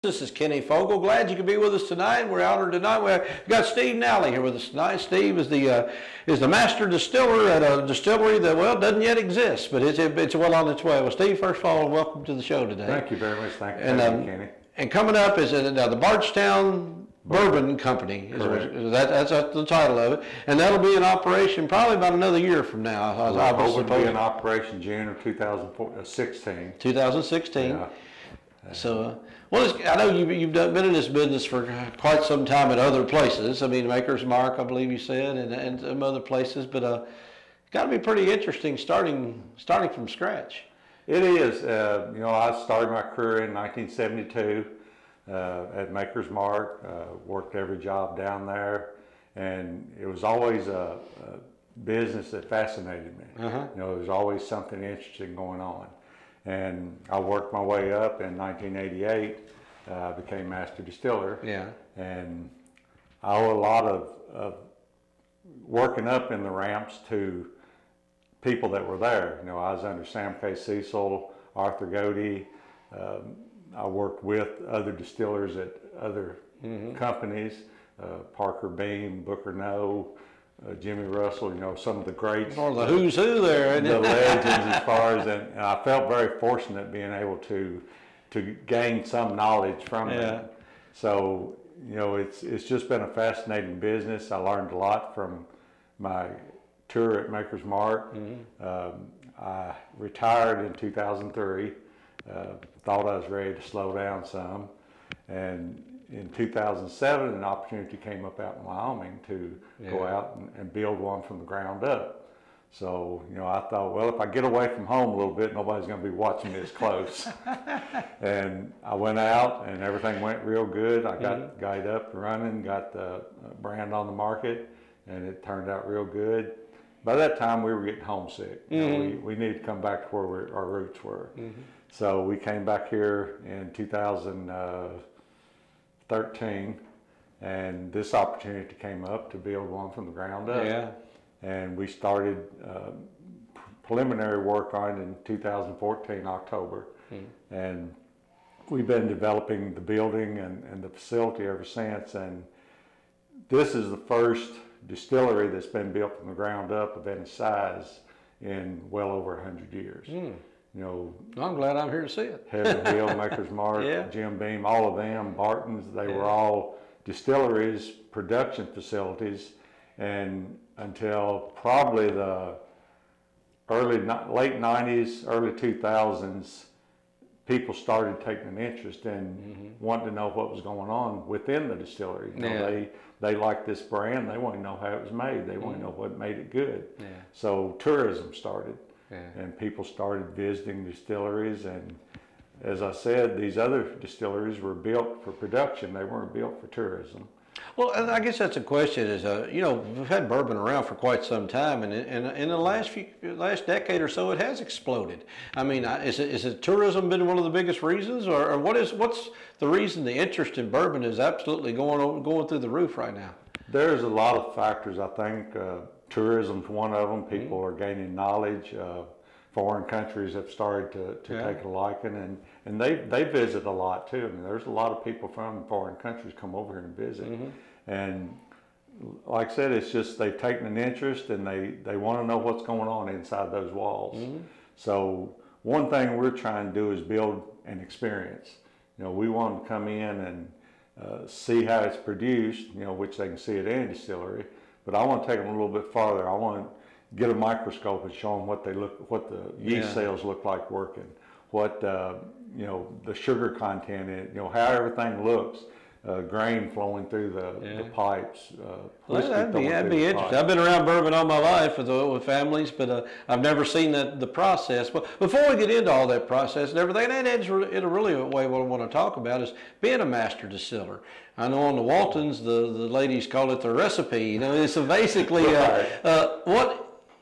This is Kenny Fogle. Glad you could be with us tonight. We're honored tonight. We've got Steve Nally here with us tonight. Steve is the master distiller at a distillery that, well, doesn't yet exist, but it's well on its way. Well, Steve, first of all, welcome to the show today. Thank you very much. Thank you, Kenny. And coming up is the Bardstown Bourbon Company. That's the title of it, and that'll be in operation probably about another year from now. I hope it'll be in operation June of 2016. 2016. Yeah. So, well, I know you've been in this business for quite some time at other places. I mean, Maker's Mark, I believe you said, and some other places. But it's got to be pretty interesting starting from scratch. It is. I started my career in 1972 at Maker's Mark. Worked every job down there, and it was always a business that fascinated me. There was always something interesting going on. And I worked my way up. In 1988, became master distiller. Yeah. And I owe a lot of working up in the ramps to people that were there. I was under Sam K. Cecil, Arthur Godey. I worked with other distillers at other companies, Parker Beam, Booker Noe, Jimmy Russell, some of the greats. Or the who's who there, isn't it? The legends as far as, and I felt very fortunate being able to gain some knowledge from them. So, it's just been a fascinating business. I learned a lot from my tour at Maker's Mark. I retired in 2003, thought I was ready to slow down some, and in 2007, an opportunity came up out in Wyoming to go out and build one from the ground up. So, I thought, well, if I get away from home a little bit, nobody's going to be watching me as close. And I went out, and everything went real good. I got it up and running, got the brand on the market, and it turned out real good. By that time, we were getting homesick. We needed to come back to where our roots were. So we came back here in 2013, and this opportunity came up to build one from the ground up. Yeah. And we started preliminary work on it in 2014, October. And we've been developing the building and the facility ever since. And this is the first distillery that's been built from the ground up of any size in well over 100 years. I'm glad I'm here to see it. Heaven Hill, Maker's Mark, Jim Beam, all of them, Barton's, they were all distilleries, production facilities, and until probably the late 90s, early 2000s, people started taking an interest in wanting to know what was going on within the distillery. They liked this brand, they wanted to know how it was made, they wanted to know what made it good. So tourism started. And people started visiting distilleries, and as I said, these other distilleries were built for production. They weren't built for tourism. Well, and I guess that's a question. We've had bourbon around for quite some time, and in the last decade or so, it has exploded. I mean, is it tourism been one of the biggest reasons, or what's the reason the interest in bourbon is absolutely going through the roof right now? There's a lot of factors, I think. Tourism's one of them. People are gaining knowledge. Foreign countries have started to take a liking, and they visit a lot too. I mean, there's a lot of people from foreign countries come over here and visit. And like I said, it's just they've taken an interest, and they want to know what's going on inside those walls. So one thing we're trying to do is build an experience. We want them to come in and see how it's produced, which they can see at any distillery. But I want to take them a little bit farther. I want to get a microscope and show them what the yeast cells look like working, what the sugar content in it, how everything looks, grain flowing through the pipes. Well, that'd be interesting. I've been around bourbon all my life with families, but I've never seen the process. But before we get into all that process and everything, and that's really a way what I want to talk about is being a master distiller. I know on the Waltons, the ladies call it the recipe. So basically,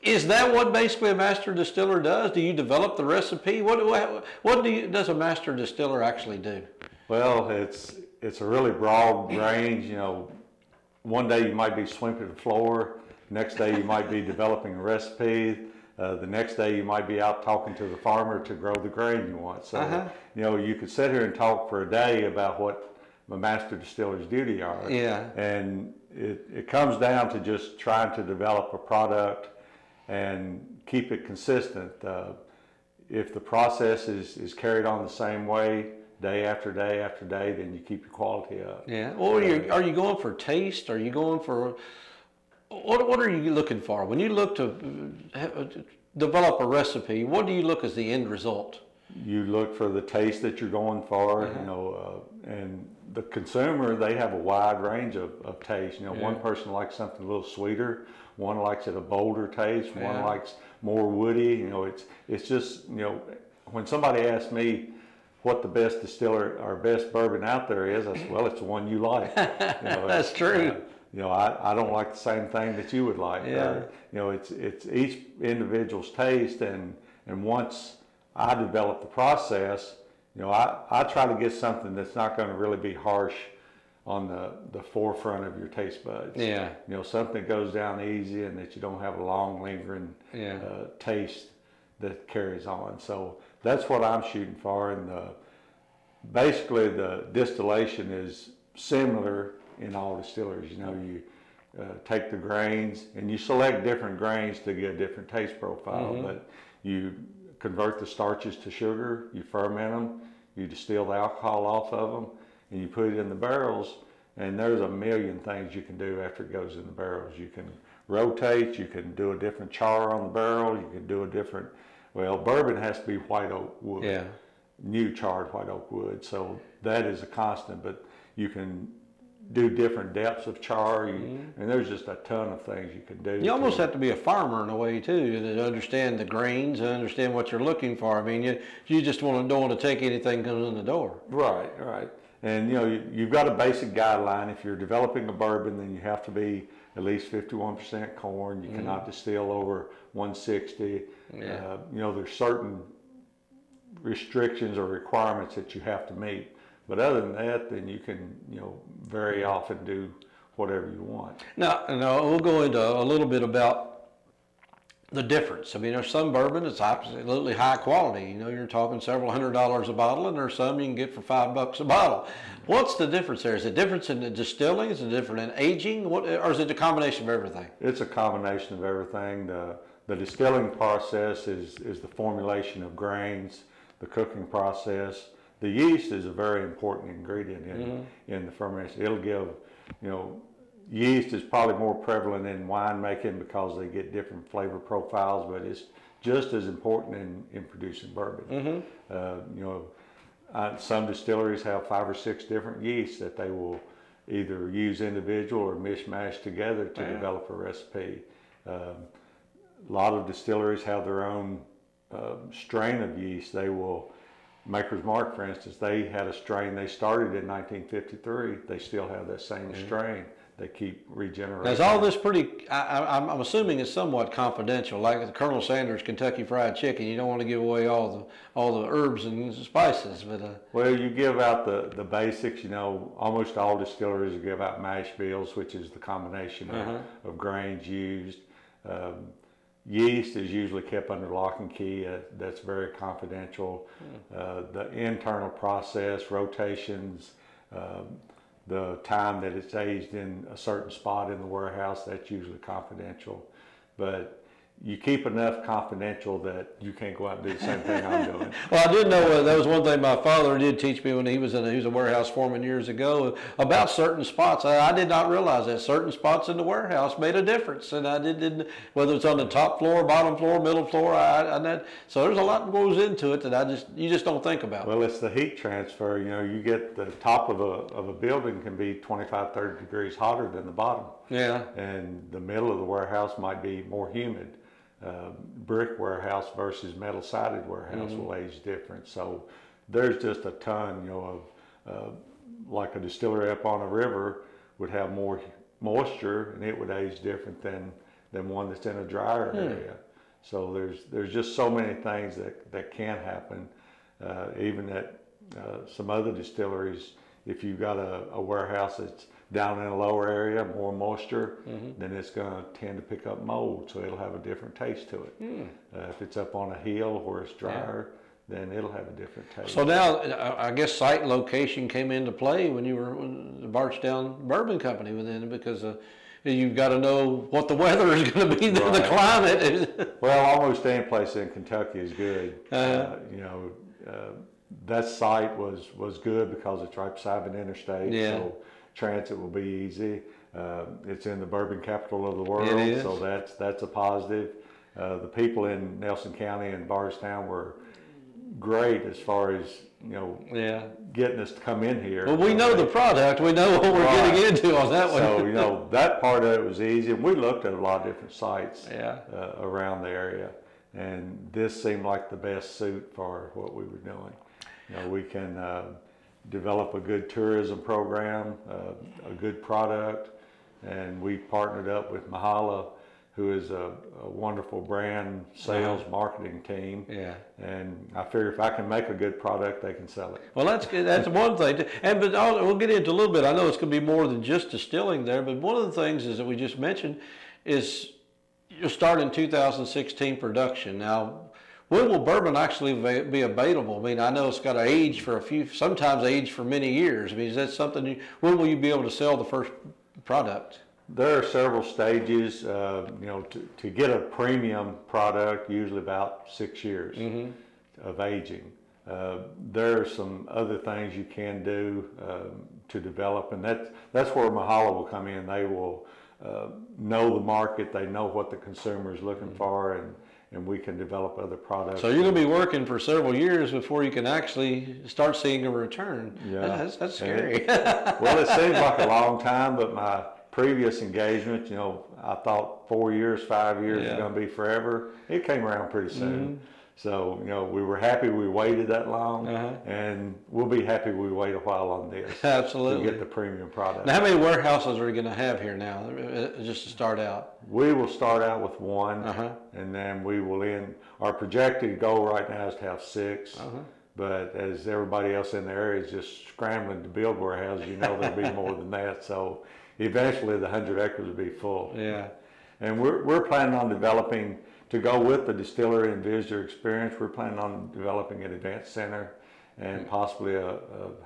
is that what basically a master distiller does? Do you develop the recipe? What does a master distiller actually do? Well, it's a really broad range. One day you might be sweeping the floor. Next day you might be developing a recipe. The next day you might be out talking to the farmer to grow the grain you want. So, you know, you could sit here and talk for a day about what the master distiller's duty are. Yeah. And it comes down to just trying to develop a product and keep it consistent. If the process is carried on the same way, day after day after day, then you keep your quality up. Yeah. Well, are you going for taste? Are you going for what are you looking for when you look to develop a recipe? What do you look as the end result? You look for the taste that you're going for, you know, and the consumer, they have a wide range of taste. You know, one person likes something a little sweeter, one likes it a bolder taste, one likes more woody. You know, it's just, you know, when somebody asks me what the best distiller or best bourbon out there is, I say, well, it's the one you like. You know, That's true. You know, I don't like the same thing that you would like. Yeah. You know, it's each individual's taste, and once I develop the process, you know, I try to get something that's not going to really be harsh on the forefront of your taste buds. Yeah. You know, something that goes down easy and that you don't have a long lingering taste that carries on. So that's what I'm shooting for, and basically the distillation is similar in all distilleries. You know, you take the grains and you select different grains to get a different taste profile, but you convert the starches to sugar, you ferment them, you distill the alcohol off of them, and you put it in the barrels, and there's a million things you can do after it goes in the barrels. You can rotate, you can do a different char on the barrel, you can do a different, well, bourbon has to be white oak wood, new charred white oak wood, so that is a constant, but you can do different depths of char, and there's just a ton of things you can do. You almost have to be a farmer in a way too, to understand the grains and understand what you're looking for. I mean, you just don't want to take anything that comes in the door. Right, right. And you know, you've got a basic guideline. If you're developing a bourbon, then you have to be at least 51% corn. You cannot distill over 160. You know, there's certain restrictions or requirements that you have to meet. But other than that, then you can, you know, very often do whatever you want. Now, we'll go into a little bit about the difference. I mean, there's some bourbon that's absolutely high quality. You know, you're talking several $100s a bottle, and there's some you can get for $5 a bottle. What's the difference there? Is it difference in the distilling? Is it different in aging? Or is it a combination of everything? It's a combination of everything. The distilling process is the formulation of grains, the cooking process. The yeast is a very important ingredient in the fermentation. It'll give, you know, yeast is probably more prevalent in winemaking because they get different flavor profiles, but it's just as important in producing bourbon. You know, some distilleries have 5 or 6 different yeasts that they will either use individual or mishmash together to develop a recipe. A lot of distilleries have their own strain of yeast. They will, Maker's Mark, for instance, they had a strain they started in 1953. They still have that same strain. They keep regenerating. Now, is all this pretty, I'm assuming it's somewhat confidential, like the Colonel Sanders Kentucky Fried Chicken. You don't want to give away all the herbs and spices, but well, you give out the basics. You know, almost all distilleries give out mash bills, which is the combination of grains used. Yeast is usually kept under lock and key. That's very confidential. The internal process, rotations, the time that it's aged in a certain spot in the warehouse, that's usually confidential. But you keep enough confidential that you can't go out and do the same thing I'm doing. Well, I did know that was one thing my father did teach me when he was a warehouse foreman years ago about certain spots. I did not realize that certain spots in the warehouse made a difference, and I didn't, whether it's on the top floor, bottom floor, middle floor. So there's a lot that goes into it that you just don't think about. Well, it's the heat transfer. You know, you get the top of a building can be 25, 30 degrees hotter than the bottom. Yeah. And the middle of the warehouse might be more humid. Brick warehouse versus metal sided warehouse will age different. So there's just a ton, you know, of like a distillery up on a river would have more moisture and it would age different than one that's in a drier area. So there's just so many things that can happen. Even at some other distilleries, if you've got a warehouse that's down in a lower area, more moisture, then it's going to tend to pick up mold, so it'll have a different taste to it. If it's up on a hill where it's drier, then it'll have a different taste. So now, I guess site location came into play when you were with the Bardstown Bourbon Company within it, because you've got to know what the weather is going to be, the climate. Well, almost any place in Kentucky is good. That site was good because it's right beside an interstate, so transit will be easy. It's in the bourbon capital of the world, so that's a positive. The people in Nelson County and Bardstown were great as far as getting us to come in here. Well, we know the product. We know what we're getting into on that one. So that part of it was easy, and we looked at a lot of different sites around the area, and this seemed like the best suit for what we were doing. We can develop a good tourism program, a good product, and we partnered up with Mahala, who is a wonderful brand sales marketing team. And I figure if I can make a good product, they can sell it. Well, that's good. That's one thing. But we'll get into a little bit. I know it's going to be more than just distilling there, but one of the things is that we just mentioned is you'll start in 2016 production. Now, when will bourbon actually be available? I mean, I know it's got to age for sometimes age for many years. I mean, is that something, when will you be able to sell the first product? There are several stages, to get a premium product, usually about 6 years of aging. There are some other things you can do to develop, and that's where Mahala will come in. They will know the market, they know what the consumer is looking for, and we can develop other products. So you're going to be working for several years before you can actually start seeing a return. Yeah, that's scary. Well, it seems like a long time, but my previous engagement, I thought 4 years, 5 years was going to be forever. It came around pretty soon. So, we were happy we waited that long, and we'll be happy we wait a while on this. Absolutely. To get the premium product. Now, how many warehouses are you going to have here now, just to start out? We will start out with one, and then we will our projected goal right now is to have 6. But as everybody else in the area is just scrambling to build warehouses, there'll be more than that. So eventually the 100 acres will be full. And we're planning on developing, to go with the distillery and visitor experience, we're planning on developing an event center and possibly a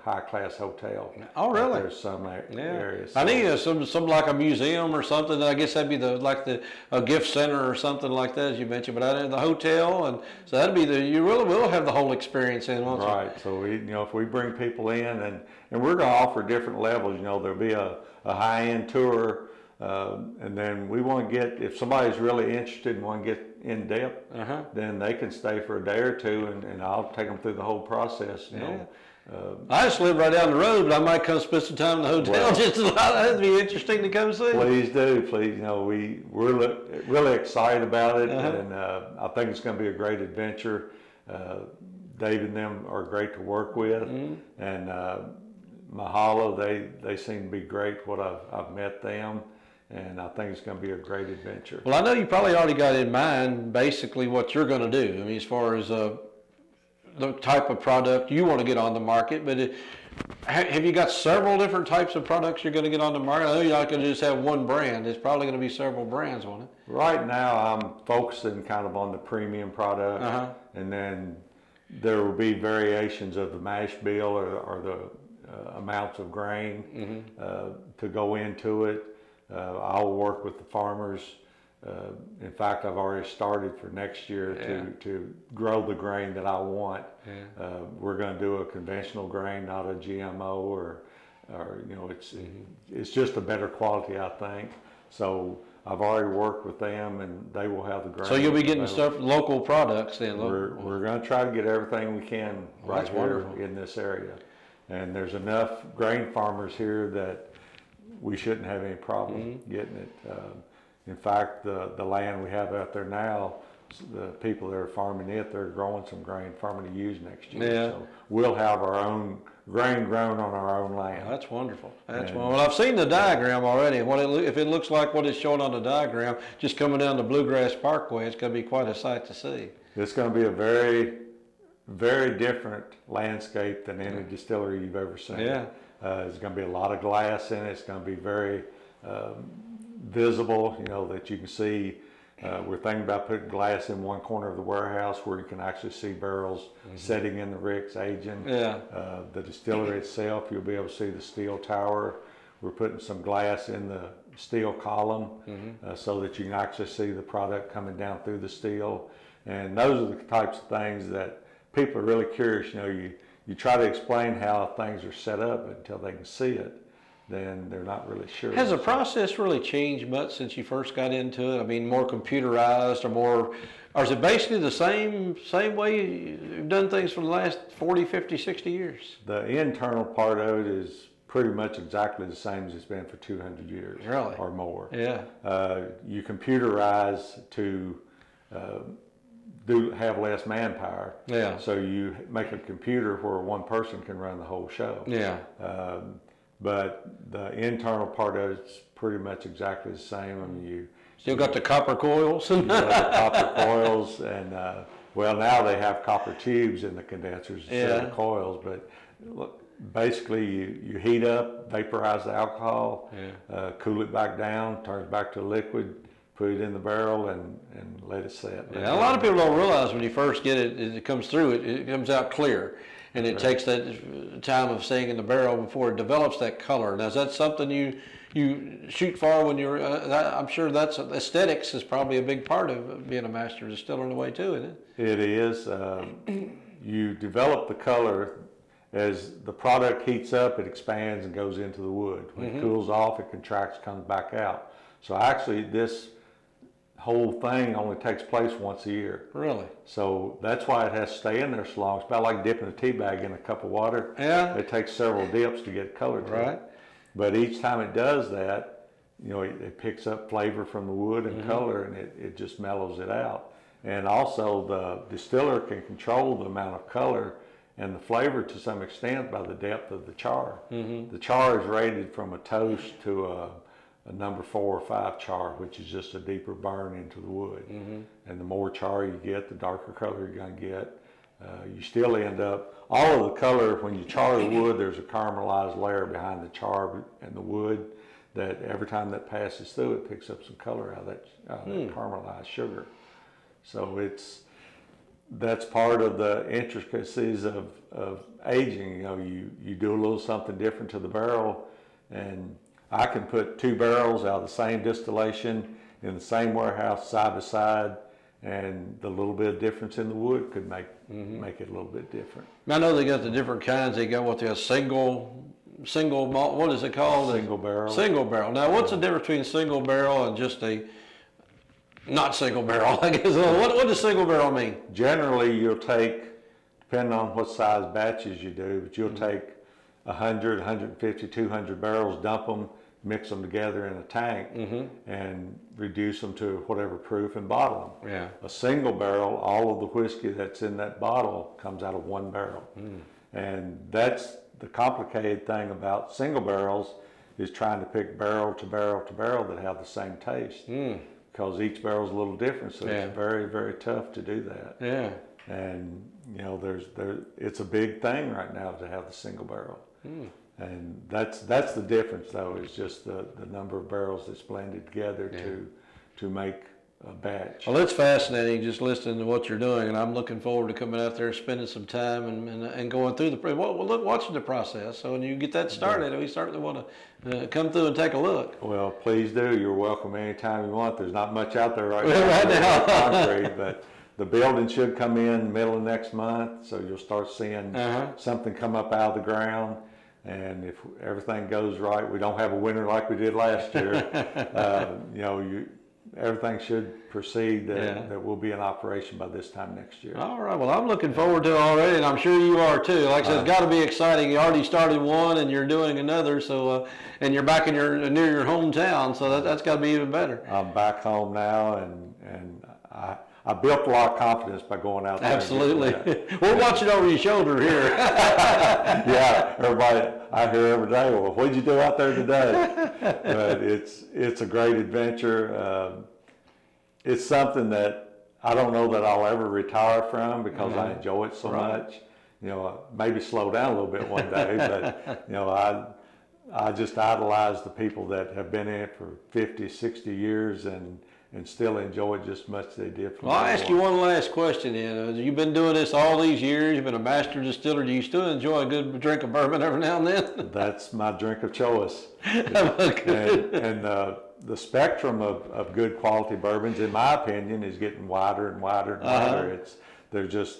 high-class hotel. Oh, really? There's some areas. I think some like a museum or something. I guess that'd be a gift center or something like that, as you mentioned. But the hotel, and so that'd be you really will have the whole experience in, won't you? Right. So if we bring people in, and we're going to offer different levels. There'll be a high-end tour. And then we want to get, if somebody's really interested and want to get in depth, then they can stay for a day or two, and I'll take them through the whole process. I just live right down the road, but I might come spend some time in the hotel. That'd be interesting to come see. Please do, please. We're really excited about it, and I think it's going to be a great adventure. Dave and them are great to work with, and Mahala, they seem to be great. What I've met them. And I think it's going to be a great adventure. Well, I know you probably already got in mind basically what you're going to do. I mean, as far as the type of product you want to get on the market, but have you got several different types of products you're going to get on the market? I know you're not going to just have one brand. It's probably going to be several brands, won't it? Right now, I'm focusing kind of on the premium product, and then there will be variations of the mash bill or the amounts of grain to go into it. I'll work with the farmers. In fact, I've already started for next year to grow the grain that I want. We're going to do a conventional grain, not a GMO, or it's just a better quality, I think. So I've already worked with them, and they will have the grain. So you'll be getting stuff, local products then? We're going to try to get everything we can right here in this area. And there's enough grain farmers here that we shouldn't have any problem getting it. In fact, the land we have out there now, the people that are farming it, they're growing some grain, farming to use next year. So we'll have our own grain grown on our own land. That's wonderful. Well, I've seen the diagram already. If it looks like what it's shown on the diagram, just coming down the Bluegrass Parkway, it's going to be quite a sight to see. It's going to be a very, very different landscape than any distillery you've ever seen. There's going to be a lot of glass in it. It's going to be very visible, that you can see. We're thinking about putting glass in one corner of the warehouse where you can actually see barrels setting in the ricks, aging. Yeah. The distillery itself, you'll be able to see the steel tower. We're putting some glass in the steel column so that you can actually see the product coming down through the steel. And those are the types of things that people are really curious. You try to explain how things are set up, but until they can see it, then they're not really sure. Has the process really changed much since you first got into it? I mean, more computerized or is it basically the same way you've done things for the last 40, 50, 60 years? The internal part of it is pretty much exactly the same as it's been for 200 years really? Or more. Yeah. You computerize to have less manpower. Yeah. So you make a computer where one person can run the whole show. Yeah. But the internal part of it's pretty much exactly the same. I mean, you still got the copper coils. You got the copper coils, and well, now they have copper tubes in the condensers instead of coils. But look, basically, you heat up, vaporize the alcohol, cool it back down, turns back to liquid, put it in the barrel, and let it set. Yeah, a lot of people don't realize when you first get it, it comes through, it comes out clear. And it takes that time of staying in the barrel before it develops that color. Now, is that something you shoot for when you're, I'm sure that's, aesthetics is probably a big part of being a master distiller in a way too, isn't it? It is. You develop the color as the product heats up, it expands and goes into the wood. When it cools off, it contracts, comes back out. So actually this whole thing only takes place once a year. Really? So that's why it has to stay in there so long. It's about like dipping a tea bag in a cup of water. Yeah. It takes several dips to get color to right. it. But each time it does that, it picks up flavor from the wood and color, and it just mellows it out. And also the distiller can control the amount of color and the flavor to some extent by the depth of the char. The char is rated from a toast to a number 4 or 5 char, which is just a deeper burn into the wood. And the more char you get, the darker color you're going to get. You still end up, all of the color, when you char the wood, there's a caramelized layer behind the char and the wood that every time that passes through, it picks up some color out of that caramelized sugar. So that's part of the intricacies of aging. You do a little something different to the barrel, and I can put 2 barrels out of the same distillation in the same warehouse side by side, and the little bit of difference in the wood could make it a little bit different. I know they got the different kinds. They got what they have single malt. What is it called? Single barrel. Single barrel. Now, what's the difference between single barrel and just a not single barrel? I guess. What does single barrel mean? Generally, you'll take, depending on what size batches you do, but you'll take 100, 150, 200 barrels, dump them, mix them together in a tank, and reduce them to whatever proof and bottle them. Yeah. A single barrel, all of the whiskey that's in that bottle comes out of one barrel. And that's the complicated thing about single barrels, is trying to pick barrel to barrel to barrel that have the same taste. Because each barrel is a little different, so it's very, very tough to do that. Yeah. And it's a big thing right now to have the single barrel. And that's the difference, though, is just the number of barrels that's blended together to make a batch. Well, it's fascinating just listening to what you're doing, and I'm looking forward to coming out there and spending some time and going through watching the process. So when you get that started, we certainly want to come through and take a look. Well, please do. You're welcome anytime you want. There's not much out there right now. Right now. Concrete, but the building should come in middle of next month, so you'll start seeing something come up out of the ground. And if everything goes right, we don't have a winter like we did last year. Everything should proceed that we'll be in operation by this time next year. All right. Well, I'm looking forward to it already, and I'm sure you are too. Like I said, it's got to be exciting. You already started one, and you're doing another. So, and you're back near your hometown, so that's got to be even better. I'm back home now, and I built a lot of confidence by going out there. Absolutely. We're watching over your shoulder here. Yeah, everybody, I hear every day, well, what did you do out there today? But it's a great adventure. It's something that I don't know that I'll ever retire from because I enjoy it so much. Maybe slow down a little bit one day, but I just idolize the people that have been in it for 50, 60 years and still enjoy it just as much as they did from Well, I'll ask you one last question then. You've been doing this all these years. You've been a master distiller. Do you still enjoy a good drink of bourbon every now and then? That's my drink of choice. Okay. And the spectrum of good quality bourbons, in my opinion, is getting wider and wider and wider. They're just,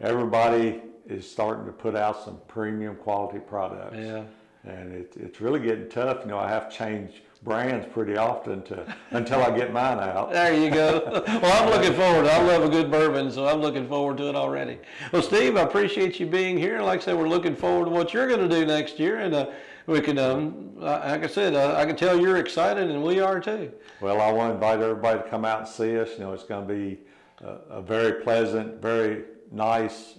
everybody is starting to put out some premium quality products. Yeah. And it's really getting tough. You know, I have to change brands pretty often until I get mine out. There you go. Well, I'm looking forward. I love a good bourbon, so I'm looking forward to it already. Well, Steve, I appreciate you being here. Like I said, we're looking forward to what you're going to do next year, and we can, like I said, I can tell you're excited, and we are too. Well, I want to invite everybody to come out and see us. You know, it's going to be a very pleasant, very nice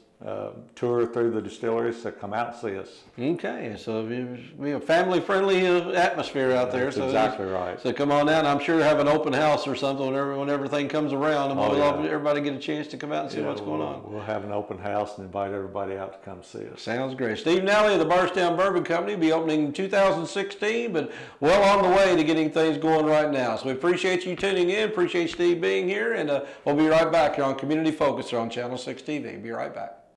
tour through the distillery, so come out and see us. Okay, so we have a family-friendly atmosphere out there. That's exactly right. So come on down. I'm sure have an open house or something when everything comes around, and we'll love everybody get a chance to come out and see what's going on. We'll have an open house and invite everybody out to come see us. Sounds great. Steve Nally of the Bardstown Bourbon Company will be opening in 2016, but well on the way to getting things going right now. So we appreciate you tuning in. Appreciate Steve being here, and we'll be right back here on Community Focus on Channel 6 TV. Be right back.